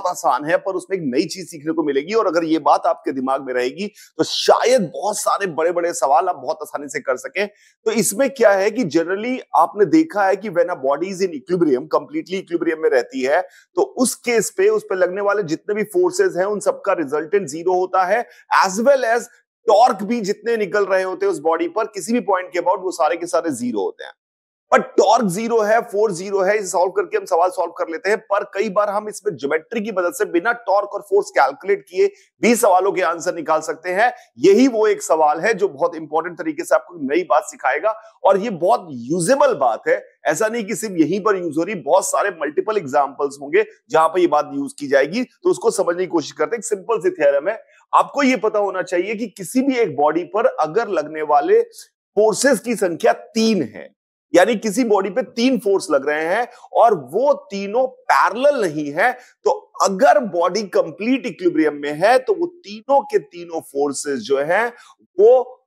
बहुत आसान है, पर उसमें एक नई चीज सीखने को मिलेगी। और अगर ये बात आपके दिमाग में रहेगी तो शायद बहुत सारे बड़े बड़े सवाल आप बहुत आसानी से कर सकें। तो इसमें क्या है कि जनरली आपने देखा है कि when a body is in equilibrium, completely equilibrium में रहती है, तो उस केस पे उस पे लगने वाले जितने भी फोर्सेस हैं उन सबका रिजल्टेंट जीरो होता है, एज वेल एज टॉर्क भी जितने निकल रहे होते हैं उस बॉडी पर किसी भी पॉइंट के अबाउट वो सारे के सारे जीरो होते हैं। पर टॉर्क जीरो है, फोर्स जीरो है, इसे सॉल्व करके हम सवाल सॉल्व कर लेते हैं। पर कई बार हम इसमें ज्योमेट्री की मदद से बिना टॉर्क और फोर्स कैलकुलेट किए भी सवालों के आंसर निकाल सकते हैं। यही वो एक सवाल है जो बहुत इंपॉर्टेंट तरीके से आपको नई बात सिखाएगा, और ये बहुत यूजेबल बात है। ऐसा नहीं कि सिर्फ यहीं पर यूज हो रही, बहुत सारे मल्टीपल एग्जाम्पल्स होंगे जहां पर ये बात यूज की जाएगी। तो उसको समझने की कोशिश करते हैं। एक सिंपल सी थ्योरम है, आपको ये पता होना चाहिए कि किसी भी एक बॉडी पर अगर लगने वाले फोर्सेस की संख्या 3 है, यानी किसी बॉडी पे 3 फोर्स लग रहे हैं और वो तीनों पैरेलल नहीं है, तो अगर बॉडी कंप्लीट इक्विलिब्रियम में है तो वो तीनों के तीनों फोर्सेस जो हैं वो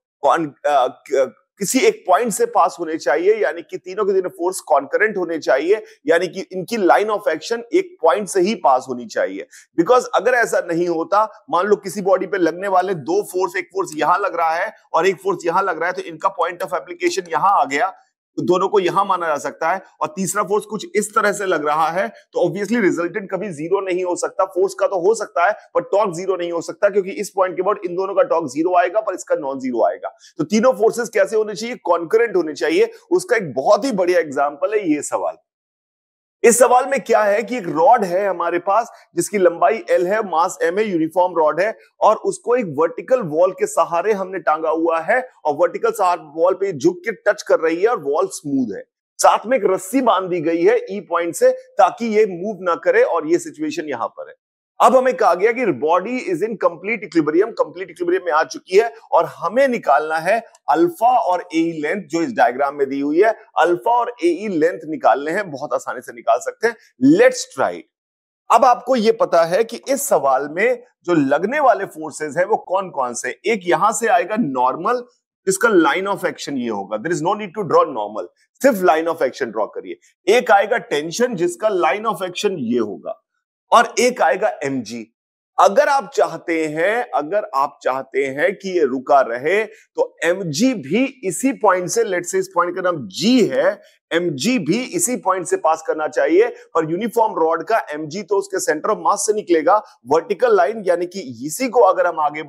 किसी एक पॉइंट से पास होने चाहिए, यानी कि तीनों के तीनों फोर्स कॉन्करेंट होने चाहिए, यानी कि इनकी लाइन ऑफ एक्शन एक पॉइंट से ही पास होनी चाहिए। बिकॉज अगर ऐसा नहीं होता, मान लो किसी बॉडी पे लगने वाले 2 फोर्स, एक फोर्स यहां लग रहा है और एक फोर्स यहां लग रहा है, तो इनका पॉइंट ऑफ एप्लीकेशन यहां आ गया, तो दोनों को यहां माना जा सकता है, और तीसरा फोर्स कुछ इस तरह से लग रहा है, तो ऑब्वियसली रिजल्टेंट कभी जीरो नहीं हो सकता। फोर्स का तो हो सकता है पर टॉर्क जीरो नहीं हो सकता, क्योंकि इस पॉइंट के बाद इन दोनों का टॉर्क जीरो आएगा पर इसका नॉन जीरो आएगा। तो तीनों फोर्सेस कैसे होने चाहिए? कॉन्करेंट होने चाहिए। उसका एक बहुत ही बढ़िया एग्जांपल है ये सवाल। इस सवाल में क्या है कि एक रॉड है हमारे पास जिसकी लंबाई L है, मास M है, यूनिफॉर्म रॉड है, और उसको एक वर्टिकल वॉल के सहारे हमने टांगा हुआ है, और वर्टिकल वॉल पे झुक के टच कर रही है और वॉल स्मूथ है। साथ में एक रस्सी बांध दी गई है E पॉइंट से ताकि ये मूव ना करे, और ये सिचुएशन यहां पर है। अब हमें कहा गया कि body is in complete equilibrium में आ चुकी है, और हमें निकालना है अल्फा और एई लेंथ जो इस डायग्राम में दी हुई है। अल्फा और एई लेंथ निकालने हैं, बहुत आसानी से निकाल सकते हैं। Let's try. अब आपको यह पता है कि इस सवाल में जो लगने वाले फोर्सेस हैं वो कौन कौन से। एक यहां से आएगा नॉर्मल, जिसका लाइन ऑफ एक्शन ये होगा, there is no need to draw normal, सिर्फ लाइन ऑफ एक्शन ड्रॉ करिए। एक आएगा टेंशन, जिसका लाइन ऑफ एक्शन ये होगा, और एक आएगा mg। अगर आप चाहते हैं कि ये रुका रहे तो mg भी इसी पॉइंट से, लेट्स से इस पॉइंट का नाम g है, mg भी इसी पॉइंट से पास करना चाहिए। पर यूनिफॉर्म रॉड का mg तो उसके सेंटर ऑफ मास से निकलेगा, वर्टिकल लाइन, यानी कि इसी को अगर हम आगे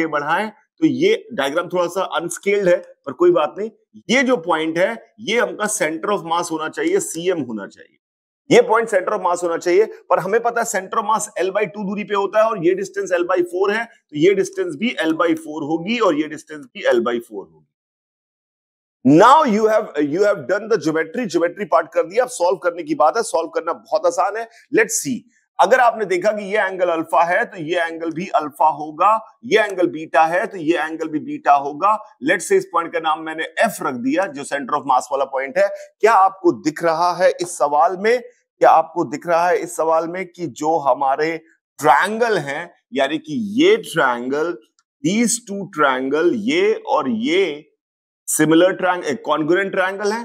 बढ़ाएं तो ये डायग्राम थोड़ा सा अनस्केल्ड है, पर कोई बात नहीं। ये जो पॉइंट है ये हमका सेंटर ऑफ मास होना चाहिए, cm होना चाहिए। ये पॉइंट सेंटर ऑफ मास होना चाहिए, पर हमें पता है सेंटर ऑफ मास L/2 दूरी पे होता है, और ये डिस्टेंस L/4 है, तो ये डिस्टेंस भी L/4 होगी, और ये डिस्टेंस भी L/4 होगी। Now you have done the geometry part कर दिया। अब सॉल्व करने की बात है। सॉल्व करना बहुत आसान है। Let's see. अगर आपने देखा कि ये एंगल अल्फा है तो ये एंगल भी अल्फा होगा, ये एंगल बीटा है तो ये एंगल भी बीटा होगा। लेट्स से इस पॉइंट का नाम मैंने F रख दिया, जो सेंटर ऑफ मास वाला पॉइंट है। क्या आपको दिख रहा है इस सवाल में कि जो हमारे ट्रायंगल हैं, यानी कि ये ट्रायंगल, दीज टू ट्रायंगल, ये और ये सिमिलर ट्रायंगल, कॉन्ग्रुएंट ट्रायंगल है,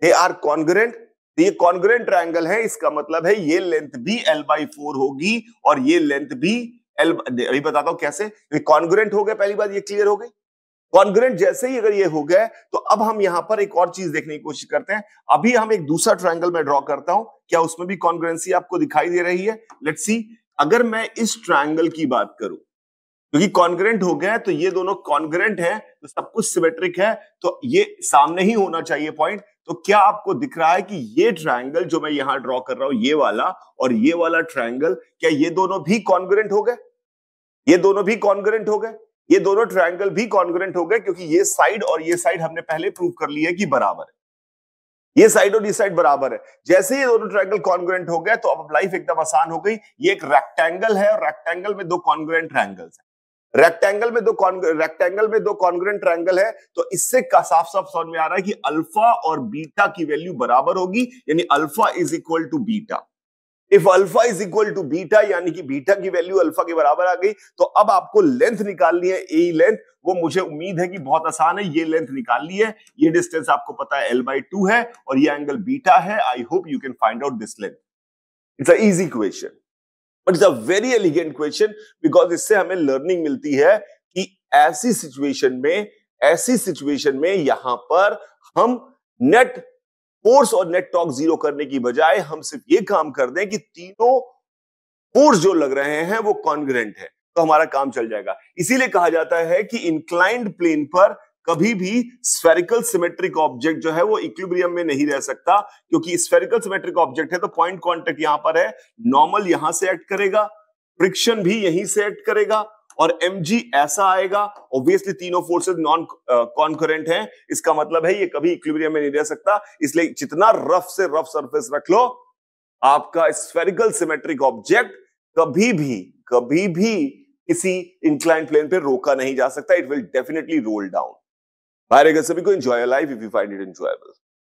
दे आर कॉन्ग्रुएंट। तो ये कॉन्ग्रुएंट ट्रायंगल है, इसका मतलब है ये लेंथ भी L/4 होगी और ये लेंथ भी अभी बताता हूं कैसे। कॉन्ग्रुएंट हो गए, पहली बात ये क्लियर हो गई। कॉन्ग्रुएंट जैसे ही अगर ये हो गए तो अब हम यहां पर एक और चीज देखने की कोशिश करते हैं। अभी हम एक दूसरा ट्रायंगल में ड्रॉ करता हूं, क्या उसमें भी कॉन्ग्रुएंसी आपको दिखाई दे रही है? Let's see. अगर मैं इस ट्रायंगल की बात करूं, क्योंकि कॉन्ग्रुएंट हो गया तो ये दोनों कॉन्ग्रुएंट है, तो सब कुछ सिमेट्रिक है, तो ये सामने ही होना चाहिए पॉइंट। तो क्या आपको दिख रहा है कि ये ट्रायंगल जो मैं यहां ड्रॉ कर रहा हूं, ये वाला और ये वाला ट्रायंगल, क्या ये दोनों भी कॉन्ग्रुएंट हो गए? ये दोनों भी कॉन्ग्रुएंट हो गए, ये दोनों ट्रायंगल भी कॉन्ग्रुएंट हो गए, क्योंकि ये साइड और ये साइड हमने पहले प्रूव कर ली है कि बराबर है। ये साइड और ये साइड बराबर है। जैसे ये दोनों ट्रायंगल कॉन्ग्रुएंट हो गए तो अब लाइफ एकदम आसान हो गई। ये एक रेक्टेंगल है और रेक्टेंगल में दो कॉन्ग्रुएंट ट्रायंगल्स हैं। रेक्टेंगल में दो कॉन्ग्रुएंट ट्रायंगल है, तो इससे साफ साफ समझ में आ रहा है कि अल्फा और बीटा की वैल्यू बराबर होगी, यानी alpha is equal to beta. If alpha is equal to beta, यानी कि बीटा की वैल्यू अल्फा के बराबर आ गई। तो अब आपको लेंथ निकालनी है, ए लेंथ। वो मुझे उम्मीद है कि बहुत आसान है। ये लेंथ निकाल ली है, ये डिस्टेंस आपको पता है L/2 है और ये एंगल बीटा है। I hope you can find out this length. It's a easy question. But it's a very elegant question, because इससे हमें लर्निंग मिलती है कि ऐसी सिचुएशन में यहां पर हम नेट फोर्स और नेट टॉर्क जीरो करने की बजाय हम सिर्फ ये काम कर दें कि तीनों फोर्स जो लग रहे हैं वो कॉन्ग्रुएंट है, तो हमारा काम चल जाएगा। इसीलिए कहा जाता है कि इंक्लाइंड प्लेन पर कभी भी स्फेरिकल सिमेट्रिक ऑब्जेक्ट जो है वो इक्विलिब्रियम में नहीं रह सकता, क्योंकि स्फेरिकल सिमेट्रिक ऑब्जेक्ट है तो पॉइंट कांटेक्ट यहां पर है, नॉर्मल यहां से एक्ट करेगा, फ्रिक्शन भी यहीं से एक्ट करेगा और mg ऐसा आएगा। ऑब्वियसली तीनों फोर्सेस नॉन कॉन्करेंट हैं, इसका मतलब है ये कभी इक्विलिब्रियम में नहीं रह सकता, इसलिए जितना रफ से रफ सरफेस रख लो, आपका स्फेरिकल सिमेट्रिक ऑब्जेक्ट कभी भी किसी इंक्लाइंड प्लेन पे रोका नहीं जा सकता, it will definitely roll down. सभी को enjoy life if you find it enjoyable.